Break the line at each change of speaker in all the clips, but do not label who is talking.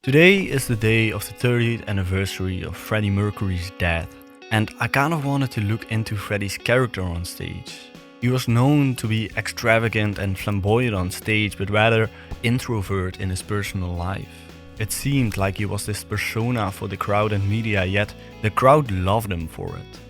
Today is the day of the 30th anniversary of Freddie Mercury's death, and I kind of wanted to look into Freddie's character on stage. He was known to be extravagant and flamboyant on stage, but rather introvert in his personal life. It seemed like he was this persona for the crowd and media, yet the crowd loved him for it.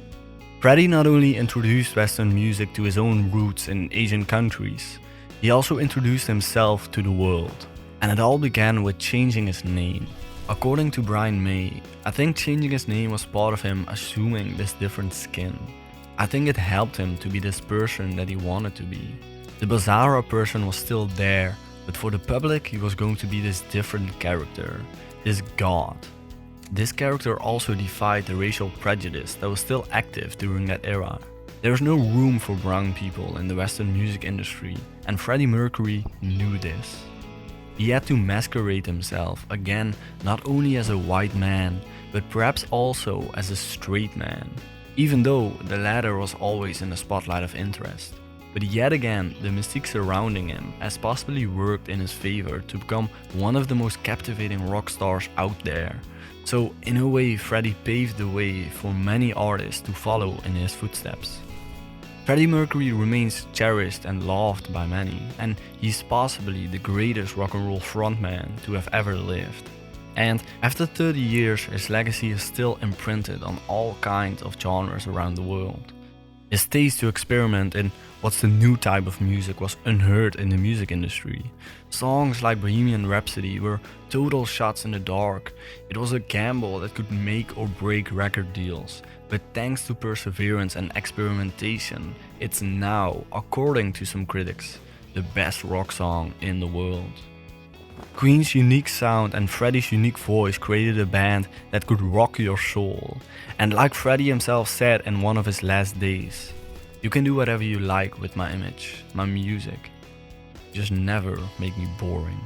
Freddie not only introduced Western music to his own roots in Asian countries, he also introduced himself to the world. And it all began with changing his name. According to Brian May, I think changing his name was part of him assuming this different skin. I think it helped him to be this person that he wanted to be. The Bulsara person was still there, but for the public he was going to be this different character, this god. This character also defied the racial prejudice that was still active during that era. There was no room for brown people in the Western music industry, and Freddie Mercury knew this. He had to masquerade himself again, not only as a white man, but perhaps also as a straight man, even though the latter was always in the spotlight of interest. But yet again, the mystique surrounding him has possibly worked in his favor to become one of the most captivating rock stars out there. So in a way, Freddie paved the way for many artists to follow in his footsteps. Freddie Mercury remains cherished and loved by many, and he's possibly the greatest rock and roll frontman to have ever lived. And after 30 years, his legacy is still imprinted on all kinds of genres around the world. His taste to experiment in what's the new type of music was unheard in the music industry. Songs like Bohemian Rhapsody were total shots in the dark. It was a gamble that could make or break record deals. But thanks to perseverance and experimentation, it's now, according to some critics, the best rock song in the world. Queen's unique sound and Freddie's unique voice created a band that could rock your soul. And like Freddie himself said in one of his last days, "You can do whatever you like with my image, my music. Just never make me boring."